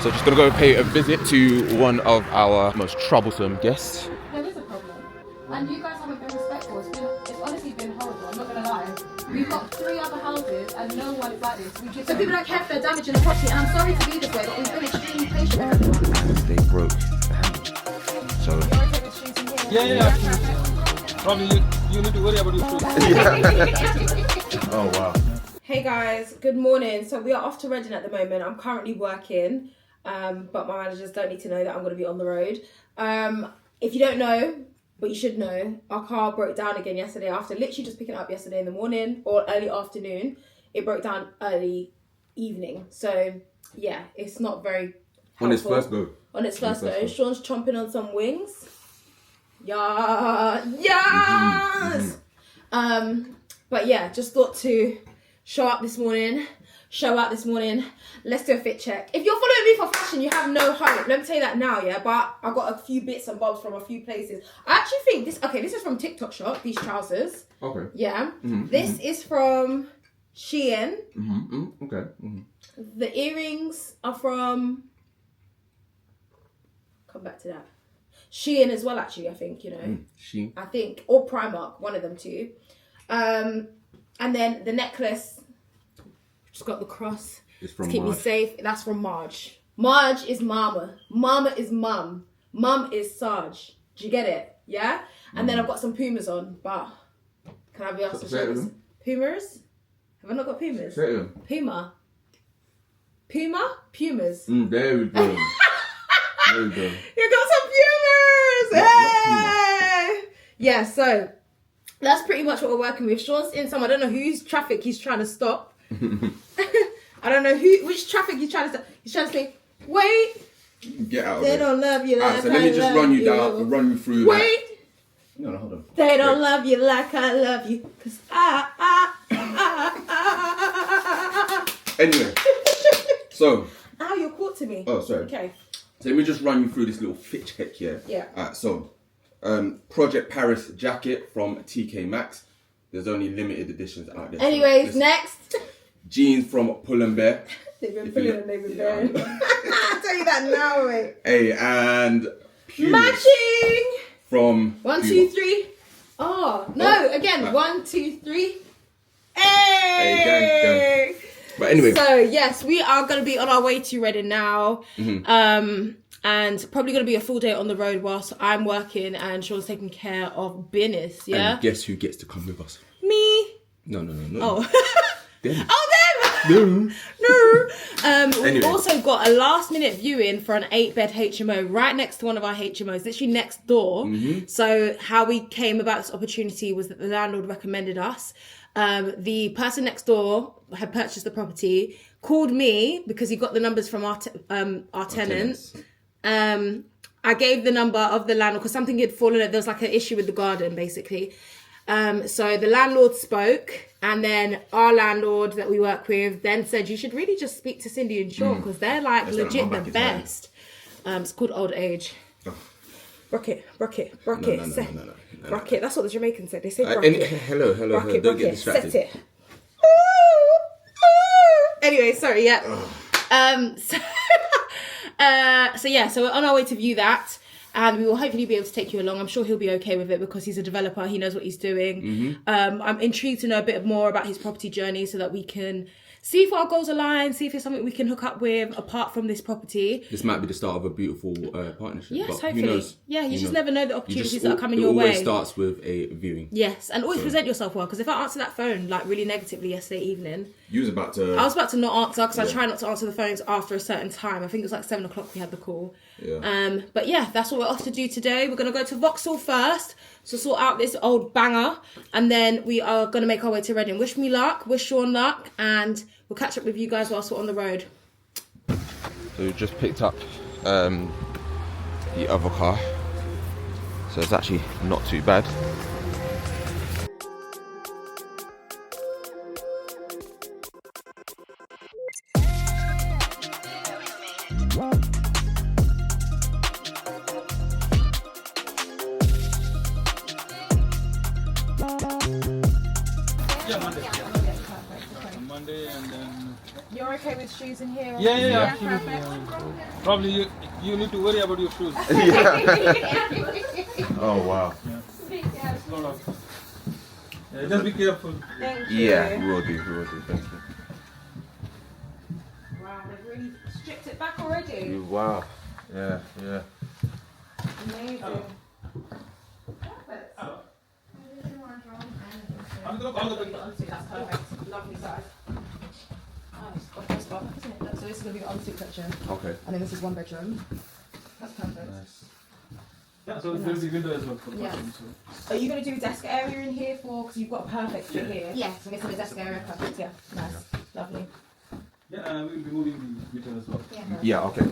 So just gonna go pay a visit to one of our most troublesome guests. There is a problem. And you guys haven't been respectful. It's honestly been horrible, I'm not gonna lie. We've got 3 other houses and no one is like this. So people don't care if they're damaging the property, and I'm sorry to be this way, but we've been extremely patient with everyone. They broke the handle. So You want to take the streets in here? Yeah. Probably you need to worry about your food. oh wow. Hey guys, good morning. So we are off to Reading at the moment. I'm currently working, but my managers don't need to know that I'm going to be on the road. If you don't know, but you should know, our car broke down again yesterday after literally just picking it up yesterday in the morning or early afternoon. It broke down early evening. So yeah, it's not very helpful. On its first go. On its first go. Sean's chomping on some wings. Yes! But yeah, just thought to show out this morning. Let's do a fit check. If you're following me for fashion, you have no hope. Let me tell you that now, yeah. But I got a few bits and bobs from a few places. I actually think this. Okay, this is from TikTok Shop. These trousers. Okay. Yeah. This is from Shein. Okay. The earrings are from. Come back to that. Shein as well, actually. I think Shein. I think, or Primark, one of them two. And then the necklace. Just got the cross. It's from to keep Marge. me safe. That's from Marge. Marge is Mama. Mama is Mum. Mum is Sarge. Do you get it? Yeah? And then I've got some Pumas on, but can I be asked to show this? Pumas? Have I not got Pumas? Puma. Pumas. There we go. There we go. You got some Pumas! Hey! Yeah, so that's pretty much what we're working with. Sean's in some, I don't know whose traffic he's trying to stop. I don't know which traffic he's trying to stop. He's trying to say, wait. Get out of They it. don't love you like so let me just run you down, run you through. Wait. No, hold on. They don't love you like I love you. Cause Anyway, so. Ow, you're caught to me. Oh, sorry. Okay. So let me just run you through this little fit check here. Yeah. So, Project Paris jacket from TK Maxx. There's only limited editions out there. Anyways, so next. Jeans from Pull and Bear. They've been pulling and they've been bearing. I'll tell you that now, mate. Hey, and Pumas matching. From 1, Puma. 2, 3. Oh, no, again. 1, 2, 3. Hey! Gang. But anyway. So, yes, we are going to be on our way to Reading now. And probably going to be a full day on the road whilst I'm working and Sean's taking care of business, yeah? And guess who gets to come with us? Me. No. Oh. Them. Oh, them! No. We've Anyway. also got a last minute viewing for an 8-bed HMO right next to one of our HMOs, literally next door. So how we came about this opportunity was that the landlord recommended us. The person next door had purchased the property, called me because he got the numbers from our tenants. I gave the number of the landlord because something had fallen. There was like an issue with the garden, basically. So the landlord spoke, and then our landlord that we work with then said, you should really just speak to Cindy and Sean because they're like That's legit like the best. It's called Old Age. Oh. Bracket. No. Bracket. That's what the Jamaicans say. They say And, bracket. hello. Bracket, Don't get distracted. Set it. Anyway, sorry, yeah. So we're on our way to view that, and we will hopefully be able to take you along. I'm sure he'll be okay with it because he's a developer. He knows what he's doing. I'm intrigued to know a bit more about his property journey so that we can see if our goals align, see if it's something we can hook up with apart from this property. This might be the start of a beautiful partnership. Yes, but hopefully. Who knows? Yeah, you just never know the opportunities that are coming your way. It always starts with a viewing. Yes, and always present yourself well, because if I answer that phone like really negatively yesterday evening, I was about to not answer because I try not to answer the phones after a certain time. I think it was like 7 o'clock we had the call. Yeah. But yeah, that's what we're off to do today. We're going to go to Vauxhall first to sort out this old banger, and then we are going to make our way to Reading. Wish me luck, wish Sean luck, and we'll catch up with you guys whilst we're on the road. So we just picked up the other car, so it's actually not too bad. Yeah, Monday and then... You're okay with shoes in here? Yeah, absolutely. Perfect. Probably you need to worry about your shoes. Oh wow. Sort of. Yeah, just be careful. Thank you. Yeah, we will do. Thank you. Wow, they've really stripped it back already. Wow. Yeah. Amazing. Perfect. I'm gonna call the That's perfect. Lovely size. Oh, it's got this one, isn't it? So this is going to be the ensuite section. Okay. And then this is one bedroom. That's perfect. Nice. Yeah, so there's the window as well for the Yeah. bathroom. So. Are you going to do desk area in here for, because you've got a perfect fit here? Yes. So this is the desk area, perfect, yeah. Nice. Lovely. Yeah, we'll be moving the meter as well. Yeah. Okay.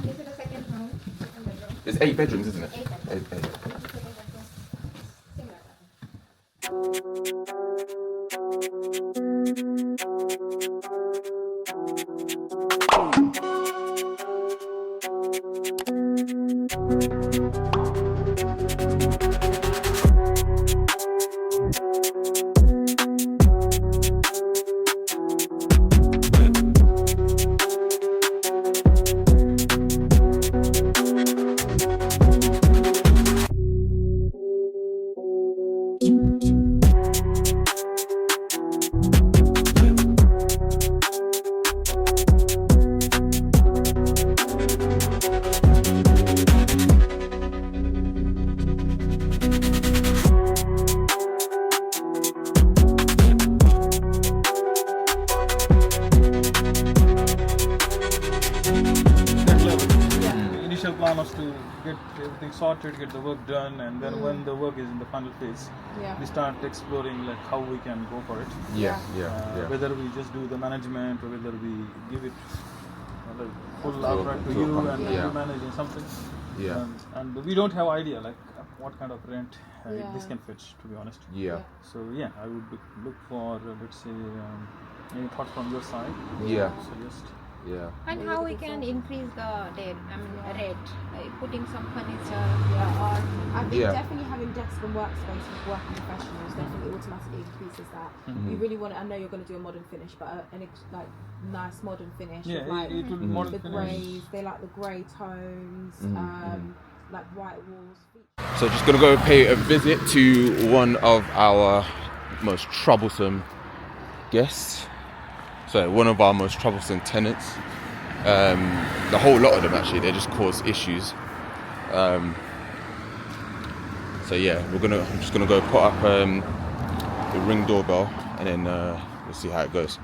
This is the second room. Second bedroom. It's 8 bedrooms, isn't it? 8 bedrooms. 8. Similar. Initial plan was to get everything sorted, get the work done, and then when the work is in the final phase, Yeah. we start exploring like how we can go for it. Yeah. Whether we just do the management or whether we give it like full To- outright to to a you company, and yeah. you manage in something. Yeah. And we don't have idea like what kind of rent Yeah. this can fetch, to be honest. Yeah. So yeah, I would look for let's say any thought from your side. Yeah. Suggest. Yeah. And how we can increase the rate, like putting some furniture I think Yeah. definitely having desk and workspace with working professionals definitely automatically increases that. You really want to, I know you're going to do a modern finish, but like nice modern finish Yeah, with like it will be Mhm. modern the finish. greys, they like the grey tones, like white walls. So just gonna go pay a visit to one of our most troublesome guests. So one of our most troublesome tenants. The whole lot of them actually, they just cause issues. So yeah, I'm just gonna go put up the Ring doorbell and then we'll see how it goes.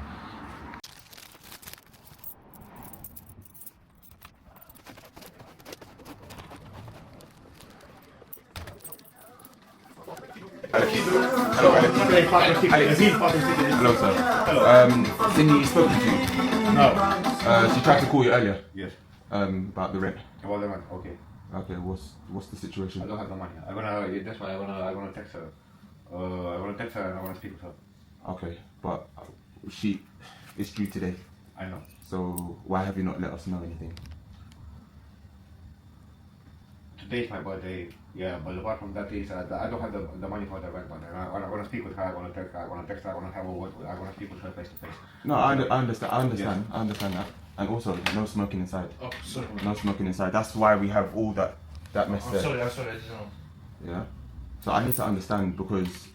Hello, sir. Cindy spoke to you. No. She tried to call you earlier. Yes. About the rent. About the money. Okay. Okay, what's the situation? I don't have the money. That's why I wanna text her. I wanna text her and I wanna speak with her. Okay, but it's due today. I know. So why have you not let us know anything? Today is my birthday. Yeah, but apart from that is I don't have the money for the rent money. I wanna speak with her. I wanna text her. I wanna have a word. I wanna speak with her face to face. No, I understand. Yes. I understand that. And also, no smoking inside. Oh, sorry. No smoking inside. That's why we have all that mess there. I'm sorry. I didn't know. Yeah. So I need to understand because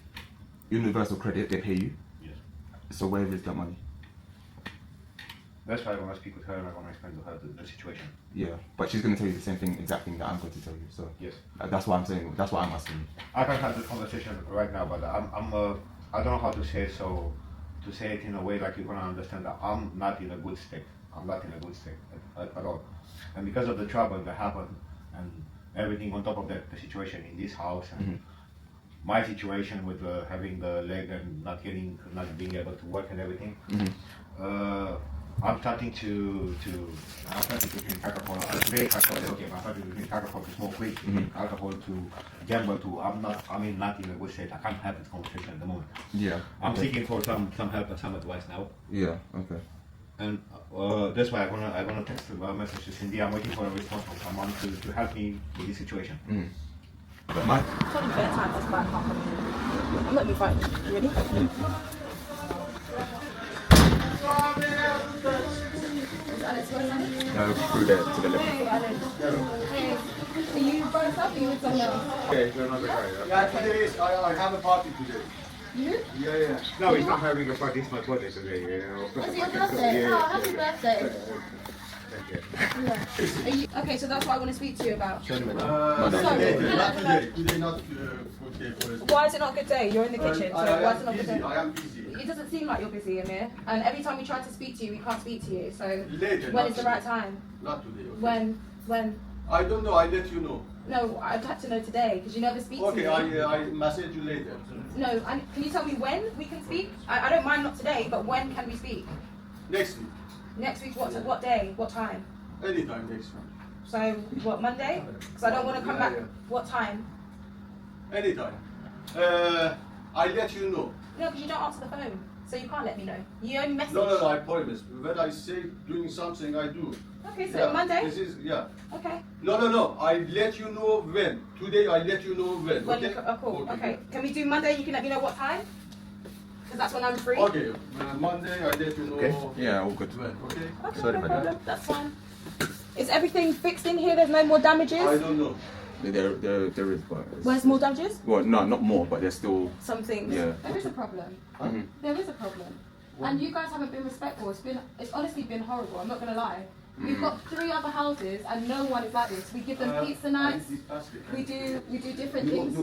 Universal Credit, they pay you. Yes. So where is that money? That's why I wanna speak with her and I wanna explain to her the situation. Yeah, but she's going to tell you the same exact thing that I'm going to tell you. So Yes. that's why I'm saying. That's why I'm asking you. I can have this conversation right now, but I don't know how to say it. So to say it in a way like you're gonna understand that I'm not in a good state. I'm not in a good state at all. And because of the trouble that happened and everything on top of that, the situation in this house and my situation with having the leg and not being able to work and everything, I'm starting to drink alcohol. Today alcohol is okay, but I'm starting to drink alcohol, to smoke weed, to drink alcohol, to gamble, I'm not in a good state. I can't have this conversation at the moment. Yeah. I'm seeking for some help and some advice now. Yeah. Okay. And that's why I'm gonna text a message to Cindy. I'm waiting for a response from someone to help me with this situation. It's only bedtime, that's why I can't come in. I'm not even fighting. You ready? Alex, Through there to the left. Are you by yourself or are you with someone else? Yeah, today is, I have a party today. You? Yeah. No, he's not having a party. It's my birthday today. It's your birthday. Oh, happy birthday. Yeah. Okay, so that's what I want to speak to you about. Today, not today. Today not okay for us. Why is it not a good day? You're in the kitchen, so why is it not a good day? I am busy. It doesn't seem like you're busy, Amir. And every time we try to speak to you, we can't speak to you. So Later. when not is the today. right time? Not today. Okay. When? I don't know. I let you know. No, I'd like to know today because you never speak to me. Okay, I message you later. No, can you tell me when we can speak? I don't mind not today, but when can we speak? Next week. Next week, what day? What time? Anytime next week. So, what, Monday? Because I don't want to come back. Yeah. What time? Anytime. I let you know. No, because you don't answer the phone. So you can't let me know. You only message. No, I promise. When I say doing something, I do. Okay, so Monday? This is, yeah. Okay. No. I let you know when. Today I let you know when. When Okay? oh, cool. Okay. Can we do Monday? You can let me know what time? Because that's when I'm free. Okay. Monday I let you know. Okay. Yeah, all good. When. Okay. Okay, Sorry no about problem. That's fine. Is everything fixed in here? There's no more damages? I don't know. There is, but Where's more damages? well, no, not more, but there's still. Some things. Yeah. There is a problem. Mhm. There is a problem. And you guys haven't been respectful. It's honestly been horrible. I'm not gonna lie. We've got 3 other houses and no one is like this. We give them pizza nights. We do different things.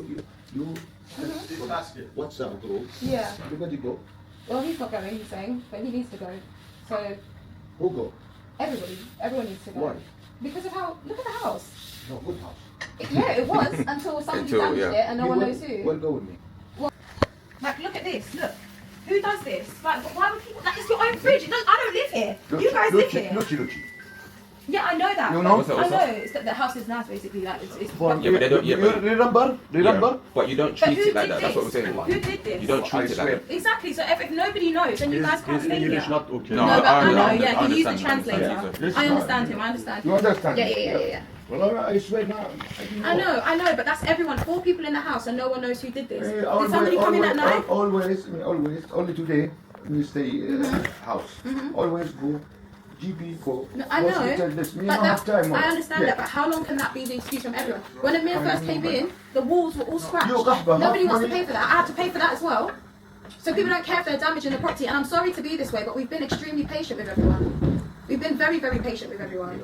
This basket. What's that, bro? Yeah. Everybody go. Well, he's not going. He's saying, but he needs to go. So Who go? everyone needs to go. Why? Because of how. Look at the house. No, good house. Yeah, it was until somebody damaged it and no one knows who. Well, go with me. Like, look at this. Look. Who does this? Like, why would people? Like, it's your own fridge. I don't live here. You guys live here. Luci. Yeah, I know that. You know? I know. It's that the house is nice, basically. Like, it's Yeah, but they don't. Yeah, but, Remember? yeah, but you don't But treat who it like did that. That's what we're this? saying. Who did this? You don't treat it like that. Exactly. So if nobody knows, then you guys can't stay here. not okay. No, No, but I know. I Yeah, he used a understand, translator. I understand him. I understand. You understand? Yeah. Well, I swear now. I know, but that's everyone. 4 people in the house, and no one knows who did this. Eh, Did somebody come in at night? Always, only today, we stay house. Always go, GP go. No, I know, hospital, this. Me but don't have time. I understand that, but how long can that be the excuse from everyone? When Amir first came in, the walls were all scratched. Nobody wants to pay for that. I had to pay for that as well. So people don't care if they're damaging the property, and I'm sorry to be this way, but we've been extremely patient with everyone. We've been very, very patient with everyone.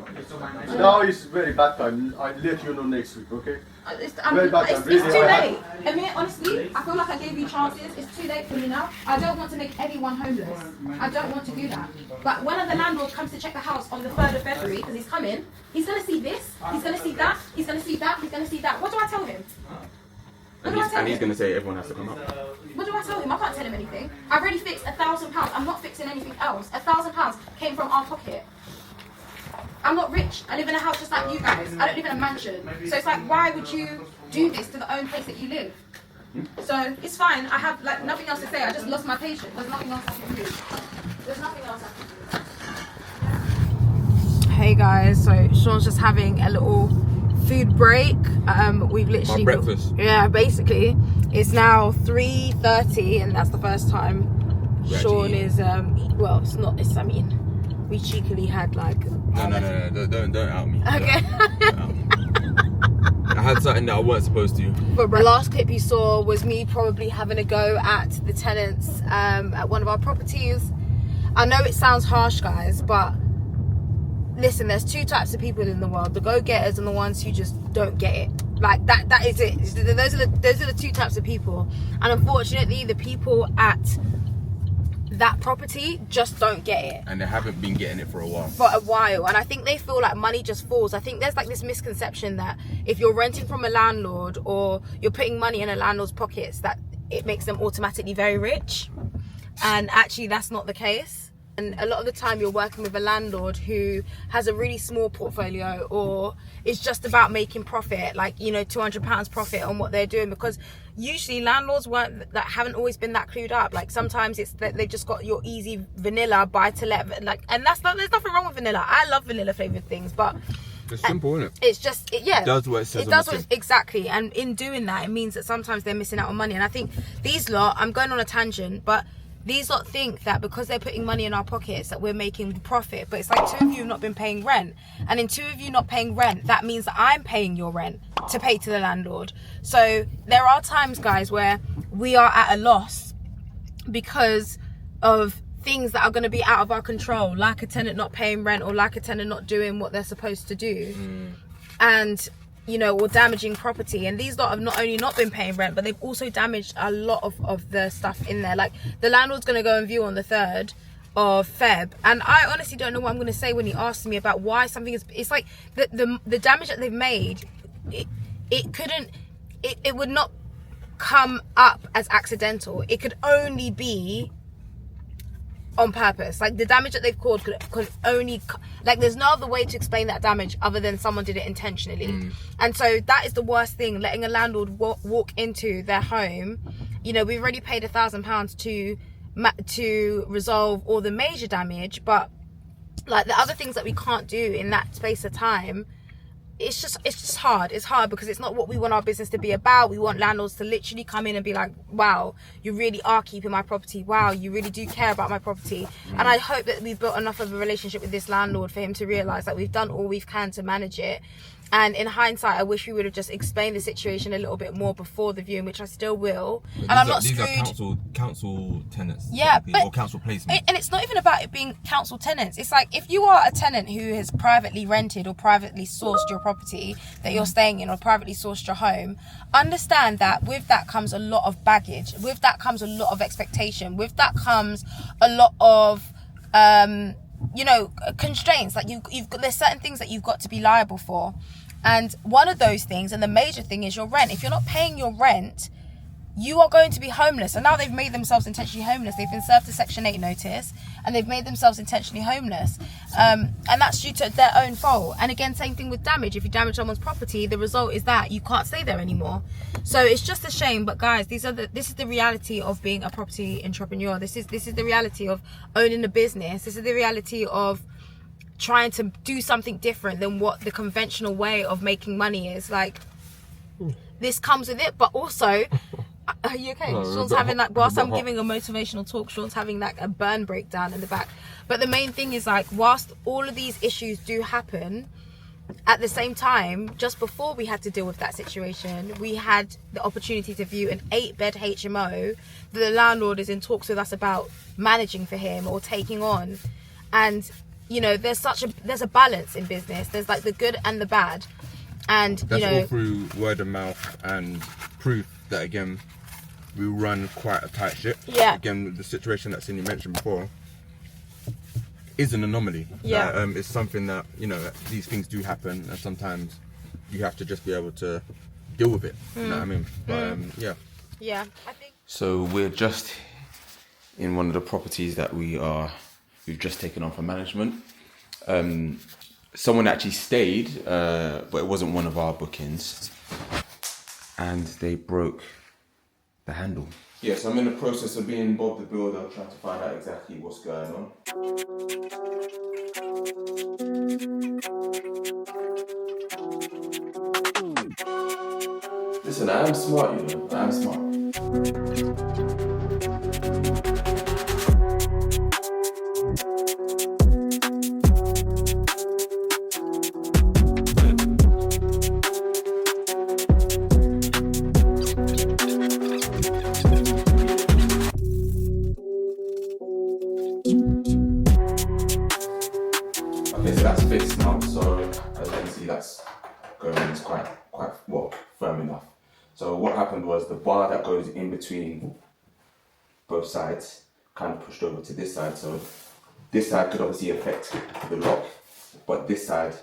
Now it's very bad time. I'll let you know next week, okay? It's Very bad time, too really. late. Amir, honestly, I feel like I gave you chances. It's too late for me now. I don't want to make everyone homeless. I don't want to do that. But when the landlord comes to check the house on the 3rd of February, because he's coming, he's going to see this, he's going to see that, he's going to see that, he's going to see that. What do I tell him? And he's going to say everyone has to come up. What do I tell him? I can't tell him anything. I've already fixed £1,000. I'm not fixing anything else. £1,000 came from our pocket. I'm not rich. I live in a house just like you guys. I don't live in a mansion. So it's like, why would you do this to the own place that you live? So it's fine. I have like nothing else to say. I just lost my patience. There's nothing else I can do. There's nothing else I can do. Hey guys, so Sean's just having a little food break. We've literally My breakfast. Yeah, basically. It's now 3:30 and that's the first time Sean is well, it's not. It's, I mean, we cheekily had like. No, don't out me. Okay. Don't out me. I had something that I weren't supposed to. But the last clip you saw was me probably having a go at the tenants at one of our properties. I know it sounds harsh, guys, but listen, there's 2 types of people in the world: the go-getters and the ones who just don't get it. Like that is it. Those are the 2 types of people, and unfortunately, the people at that property just don't get it. And they haven't been getting it for a while. And I think they feel like money just falls. I think there's like this misconception that if you're renting from a landlord or you're putting money in a landlord's pockets, that it makes them automatically very rich, and actually that's not the case. And a lot of the time you're working with a landlord who has a really small portfolio or is just about making profit, like, you know, £200 profit on what they're doing, because usually landlords haven't always been that clued up. Like sometimes it's that they just got your easy vanilla buy to let, like, and there's nothing wrong with vanilla. I love vanilla flavored things, but it's simple, isn't it? It's just yeah. It does what it says. It does what exactly, and in doing that, it means that sometimes they're missing out on money. And I think these lot, I'm going on a tangent, but these lot think that because they're putting money in our pockets that we're making profit. But it's like 2 of you have not been paying rent. And in 2 of you not paying rent, that means that I'm paying your rent to pay to the landlord. So there are times, guys, where we are at a loss because of things that are going to be out of our control, like a tenant not paying rent or like a tenant not doing what they're supposed to do. And you know, or damaging property. And these lot have not only not been paying rent, but they've also damaged a lot of the stuff in there. Like the landlord's going to go and view on the 3rd of Feb, and I honestly don't know what I'm going to say when he asks me about why something is. It's like the damage that they've made, it would not come up as accidental. It could only be on purpose. Like the damage that they've caused could only, like there's no other way to explain that damage other than someone did it intentionally. And so that is the worst thing, letting a landlord walk into their home. You know, we've already paid £1,000 to resolve all the major damage, but like the other things that we can't do in that space of time, it's just hard. It's hard because it's not what we want our business to be about. We want landlords to literally come in and be like, wow, you really are keeping my property. Wow, you really do care about my property. And I hope that we've built enough of a relationship with this landlord for him to realise that we've done all we can to manage it. And in hindsight, I wish we would have just explained the situation a little bit more before the viewing, which I still will. But and I'm not these screwed. are council tenants. Yeah, but, or council placements. And it's not even about it being council tenants. It's like if you are a tenant who has privately rented or privately sourced your property that you're staying in or privately sourced your home, understand that with that comes a lot of baggage. With that comes a lot of expectation. With that comes a lot of constraints. Like you've got, there's certain things that you've got to be liable for, and one of those things, and the major thing, is your rent. If you're not paying your rent, you are going to be homeless. And now they've made themselves intentionally homeless. They've been served a Section 8 notice and they've made themselves intentionally homeless, and that's due to their own fault. And again, same thing with damage. If you damage someone's property, the result is that you can't stay there anymore. So it's just a shame. But guys, this is the reality of being a property entrepreneur. This is the reality of owning a business. This is the reality of trying to do something different than what the conventional way of making money is. Like, this comes with it, but also, are you okay? No, Sean's having that, whilst I'm giving a motivational talk, Sean's having like a burn breakdown in the back. But the main thing is, like, whilst all of these issues do happen, at the same time, just before we had to deal with that situation, we had the opportunity to view an 8-bed HMO that the landlord is in talks with us about managing for him or taking on. And you know, there's a balance in business. There's like the good and the bad, and That's you know, all through word of mouth and proof that, again, we run quite a tight ship. Yeah. Again, the situation that Cindy mentioned before is an anomaly. Yeah. It's something that, you know, these things do happen, and sometimes you have to just be able to deal with it. You know what I mean? But yeah. yeah, I think. So we're just in one of the properties that we've just taken on for management. Someone actually stayed, but it wasn't one of our bookings, and they broke the handle. Yes, I'm in the process of being Bob the Builder, trying to find out exactly what's going on. Listen, I am smart, you know. I am smart. Okay, so that's fixed now. So as you can see, that's going. It's quite well firm enough. So what happened was the bar that goes in between both sides kind of pushed over to this side. So this side could obviously affect the lock, but this side,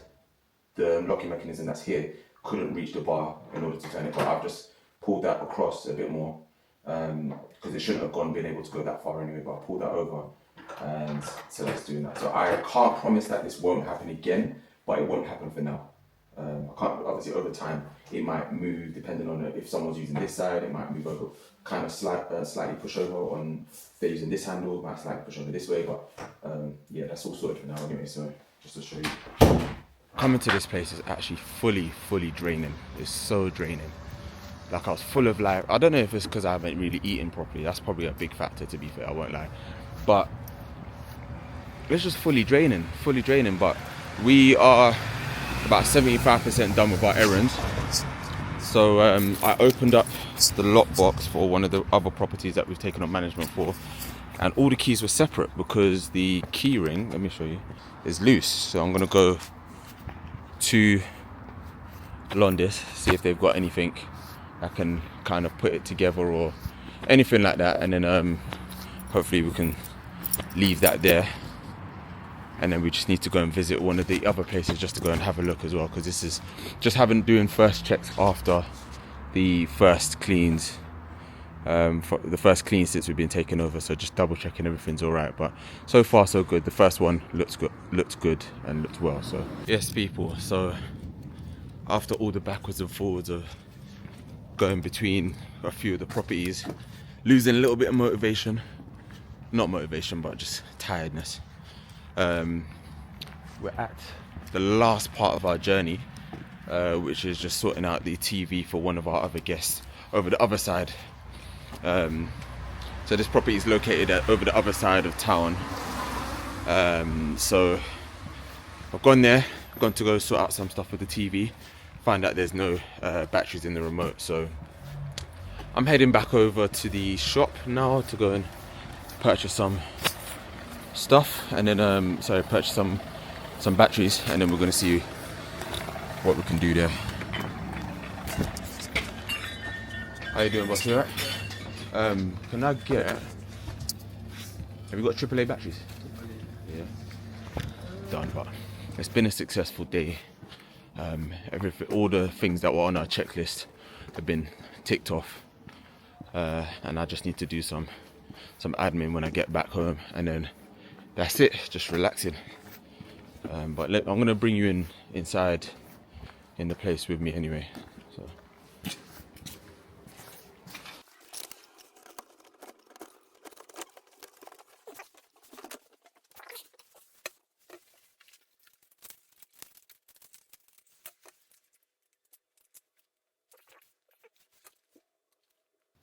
the locking mechanism that's here, couldn't reach the bar in order to turn it. But I've just pulled that across a bit more because it shouldn't have been able to go that far anyway. But I pulled that over, and so that's doing that. So I can't promise that this won't happen again, but it won't happen for now. I can't, obviously over time it might move depending on if someone's using this side, it might move over, kind of slightly push over on if they're using this handle, might slightly push over this way, but yeah, that's all sorted for now anyway. So just to show you, coming to this place is actually fully draining. It's so draining. Like I was full of like, I don't know if it's because I haven't really eaten properly. That's probably a big factor, to be fair, I won't lie. But it's just fully draining. But we are about 75% done with our errands. So I opened up the lockbox for one of the other properties that we've taken on management for, and all the keys were separate because the key ring, let me show you, is loose. So I'm gonna go to Londis, see if they've got anything I can kind of put it together or anything like that, and then hopefully we can leave that there, and then we just need to go and visit one of the other places just to go and have a look as well, because this is just doing first checks after the first cleans, for the first clean since we've been taken over, so just double checking everything's all right. But so far so good. The first one looked good and looked well. So yes, people, so after all the backwards and forwards of going between a few of the properties, losing a little bit of motivation, not motivation but just tiredness, we're at the last part of our journey, which is just sorting out the TV for one of our other guests over the other side. So this property is located over the other side of town, so I've gone to go sort out some stuff with the TV, find out there's no batteries in the remote, so I'm heading back over to the shop now to go and purchase some stuff, and then purchase some batteries, and then we're going to see what we can do there. How you doing, boss? You alright? Can I get, have you got AAA batteries? Yeah. Done. But it's been a successful day. All the things that were on our checklist have been ticked off, and I just need to do some admin when I get back home, and then that's it, just relaxing. But I'm gonna bring you inside in the place with me anyway. So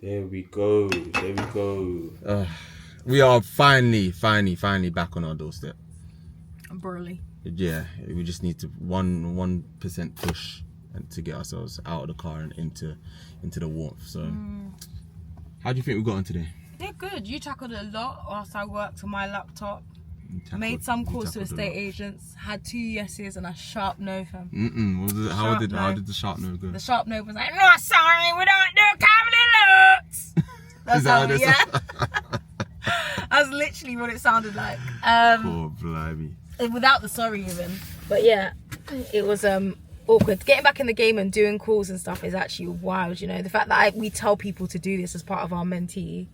there we go. We are finally back on our doorstep. Burly. Yeah, we just need to 1% push and to get ourselves out of the car and into the warmth. So how do you think we got on today? They're good. You tackled a lot whilst I worked on my laptop. Made some calls to estate agents, had 2 yeses and a sharp no from. How did the sharp no go? The sharp no was like, "No, sorry, we don't do comedy looks." That's how it, yeah. That's literally what it sounded like. Poor blimey. Without the sorry even. But yeah, it was awkward. Getting back in the game and doing calls and stuff is actually wild, you know. The fact that we tell people to do this as part of our mentee,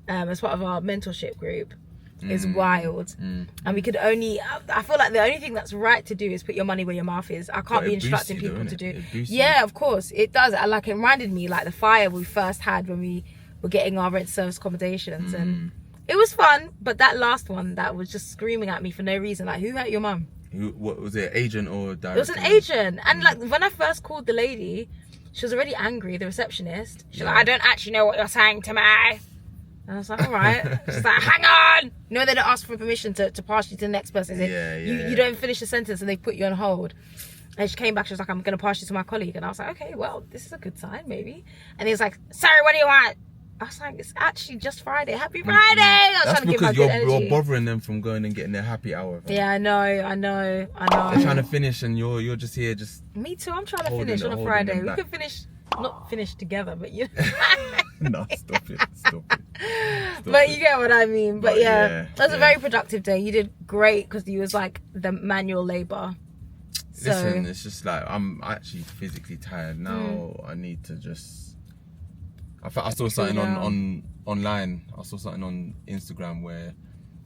as part of our mentorship group, is wild. And we could only, I feel like the only thing that's right to do is put your money where your mouth is. I can't be instructing people to do. Yeah, of course it does. Like, it reminded me like the fire we first had when we were getting our rent service accommodations, and it was fun. But that last one, that was just screaming at me for no reason. Like, who hurt your mum? What was it, agent or director? It was an agent. And like, when I first called the lady, she was already angry, the receptionist. She's like, "I don't actually know what you're saying to me." And I was like, all right. She's like, "Hang on." You know, they don't ask for permission to pass you to the next person. You don't finish the sentence and they put you on hold. And she came back, she was like, "I'm going to pass you to my colleague." And I was like, okay, well, this is a good sign, maybe. And he was like, "Sorry, what do you want?" I was like, "It's actually just Friday. Happy Friday." I was That's trying to give my because good energy. you're bothering them from going and getting their happy hour. Yeah, I know. They're trying to finish and you're just here just... Me too, I'm trying to finish on a Friday. We could finish, not finish together, but you No, stop it. But you get what I mean. But yeah, it was a very productive day. You did great because you was like the manual labor. So listen, it's just like, I'm actually physically tired now. I need to just... I saw something online. I saw something on Instagram where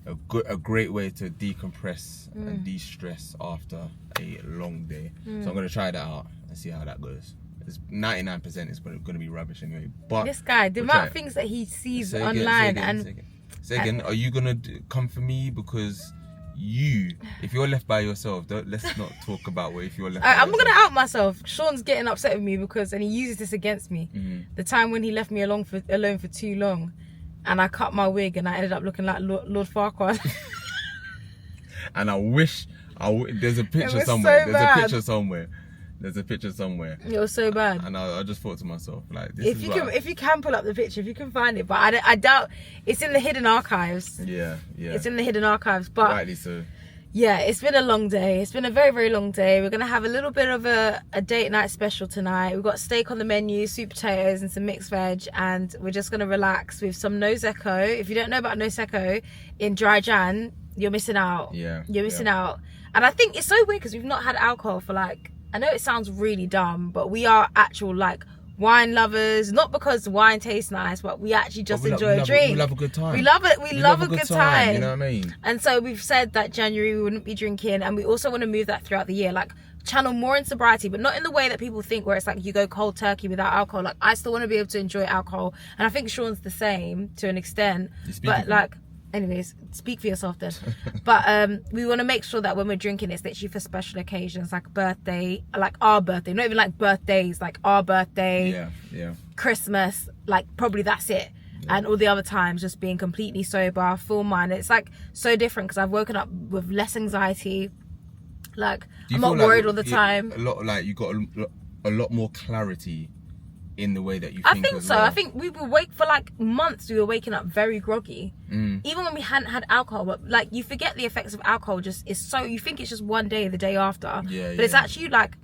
a great way to decompress and de-stress after a long day. So I'm going to try that out and see how that goes. It's 99% is going to be rubbish anyway. But this guy, the amount of things that he sees online Say again, are you going to come for me because if you're left by yourself, let's not talk about if you're left by I'm yourself. gonna out myself. Sean's getting upset with me and he uses this against me. The time when he left me alone for too long, and I cut my wig and I ended up looking like Lord Farquaad. And I wish there's a picture was somewhere. so There's bad. a picture somewhere. There's a picture somewhere. It was so bad. And I just thought to myself, like, this If you can pull up the picture, if you can find it, but I doubt it's in the hidden archives. Yeah. It's in the hidden archives, but Rightly so. yeah, it's been a long day. It's been a very, very long day. We're gonna have a little bit of a date night special tonight. We've got steak on the menu, sweet potatoes, and some mixed veg, and we're just gonna relax with some Nosecco. If you don't know about Nosecco, in dry Jan, you're missing out. Yeah. You're missing out. And I think it's so weird because we've not had alcohol for like, I know it sounds really dumb, but we are actual like wine lovers. Not because wine tastes nice, but we actually just enjoy a drink. We love a good time. We love it. We love a good time. You know what I mean? And so we've said that January we wouldn't be drinking, and we also want to move that throughout the year, like channel more in sobriety, but not in the way that people think where it's like you go cold turkey without alcohol. Like I still want to be able to enjoy alcohol, and I think Sean's the same to an extent. But like, anyways, speak for yourself then. But we want to make sure that when we're drinking, it's literally for special occasions, like birthday, like our birthday, not even like birthdays, like our birthday, Christmas, like probably that's it. And all the other times just being completely sober, full mind. It's like so different because I've woken up with less anxiety. Like I'm not worried all the time. A lot, like you got a lot more clarity in the way that you think. I think so. Well. I think we were for like months. We were waking up very groggy, even when we hadn't had alcohol. But like you forget the effects of alcohol. Just is so you think it's just one day, the day after. But it's actually like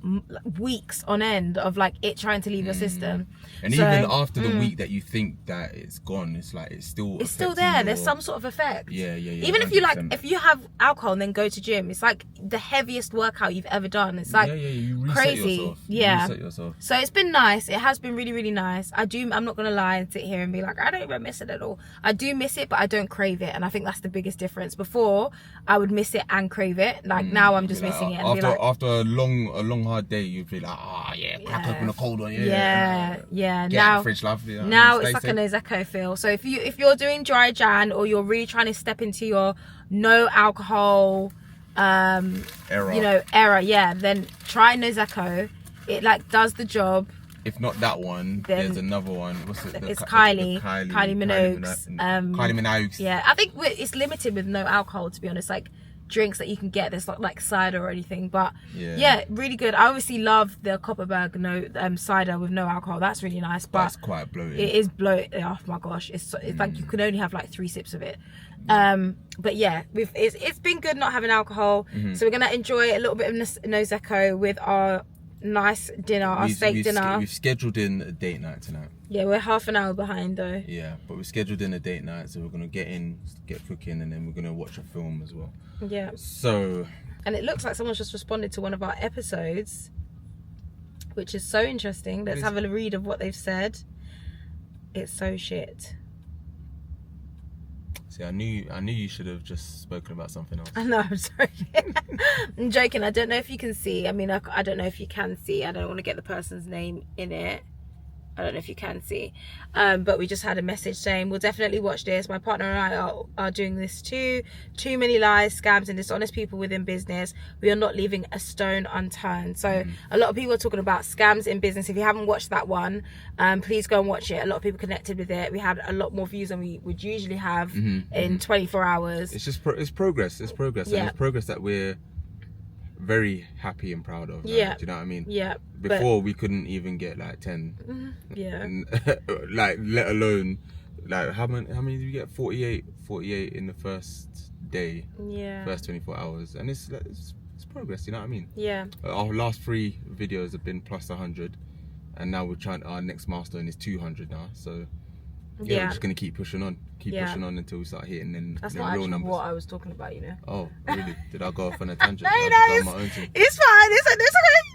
weeks on end of like it trying to leave your system. And so, even after the week that you think that it's gone, it's like it's still there. There's some sort of effect. Yeah. Even if you like, if you have alcohol and then go to gym, it's like the heaviest workout you've ever done. It's like you reset crazy. Yourself. Yeah. You reset yourself. So it's been nice. It has been really, really nice. I'm not gonna lie and sit here and be like, I don't even miss it at all. I do miss it, but I don't crave it, and I think that's the biggest difference. Before I would miss it and crave it. Like now I'm just missing it. And After a long hard day, you'd be like, crack open a cold one. Yeah. Get Now, out the fridge, love. now it's like a Nosecco feel. So if you're doing dry Jan or you're really trying to step into your no alcohol era, then try Nosecco. It like does the job. If not that one, then there's another one. What's it? It's Kylie Minogue's. Kylie Minogue's. Yeah, I think it's limited with no alcohol, to be honest. Like drinks that you can get, there's not like cider or anything, but yeah, really good. I obviously love the Copperberg cider with no alcohol. That's really nice, but that's quite bloated. It is bloated. Oh my gosh, it's like you can only have like 3 sips of it. But yeah, it's been good not having alcohol. So we're gonna enjoy a little bit of Nosecco with our nice dinner, our steak dinner. We've scheduled in a date night tonight. Yeah, we're half an hour behind though. Yeah, but we scheduled in a date night, so we're gonna get cooking, and then we're gonna watch a film as well. Yeah. So. And it looks like someone's just responded to one of our episodes, which is so interesting. Let's have a read of what they've said. It's so shit. See, I knew you should have just spoken about something else. I know, I'm sorry. I'm joking. I don't know if you can see. I mean, I don't know if you can see. I don't want to get the person's name in it. I don't know if you can see. But we just had a message saying, we'll definitely watch this. My partner and I are doing this too. Too many lies, scams, and dishonest people within business. We are not leaving a stone unturned. So a lot of people are talking about scams in business. If you haven't watched that one, please go and watch it. A lot of people connected with it. We had a lot more views than we would usually have in 24 hours. It's just it's progress. It's progress. Yeah. And it's progress that we're very happy and proud of. Yeah. Do you know what I mean? Yeah. Before we couldn't even get like 10. Yeah. And, like let alone like how many did we get? 48 in the first day. Yeah. First 24 hours, and it's progress. You know what I mean? Yeah. Our last 3 videos have been plus 100, and now our next milestone is 200 now. So we're just gonna keep pushing on, pushing on until we start hitting That's the not real actually numbers. what I was talking about, you know. Oh, really? Did I go off on a tangent? No, Did I just go on my own thing? it's fine. It's okay.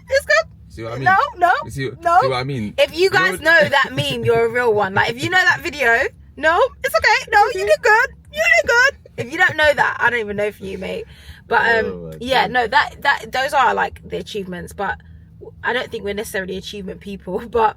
It's good. See what I mean? No. See No. what I mean? If you guys know that meme, you're a real one. Like, if you know that video, no, it's okay. No, you did good. You did good. If you don't know that, I don't even know for you, mate. But that those are like the achievements. But I don't think we're necessarily achievement people. But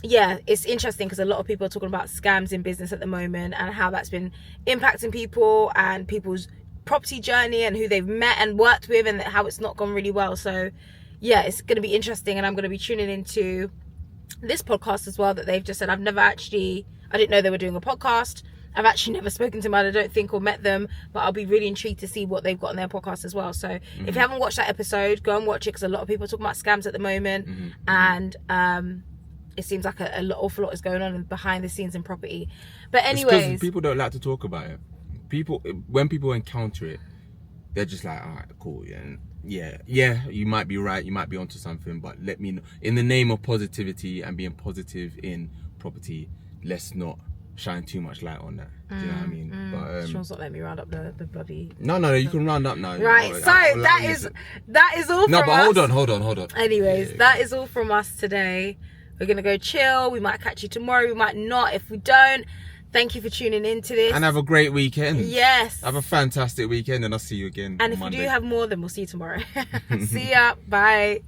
yeah, it's interesting because a lot of people are talking about scams in business at the moment and how that's been impacting people and people's property journey and who they've met and worked with and how it's not gone really well. So yeah, it's going to be interesting, and I'm going to be tuning into this podcast as well that they've just said. I didn't know they were doing a podcast. I've actually never spoken to them, I don't think, or met them, but I'll be really intrigued to see what they've got on their podcast as well. So if you haven't watched that episode, go and watch it, because a lot of people are talking about scams at the moment, and it seems like an awful lot is going on behind the scenes in property. But anyways, because people don't like to talk about it. When people encounter it, they're just like, all right, cool, yeah, you might be right, you might be onto something, but let me know. In the name of positivity and being positive in property, let's not shine too much light on that. Do you know what I mean? But Sean's not letting me round up the bloody. No, you can round up now. Right, so that is all. No, from but us. hold on. Anyways, that is all from us today. We're gonna go chill. We might catch you tomorrow. We might not. If we don't, thank you for tuning into this. And have a great weekend. Yes. Have a fantastic weekend, and I'll see you again. And if on Monday. we do have more, then we'll see you tomorrow. See ya. Bye.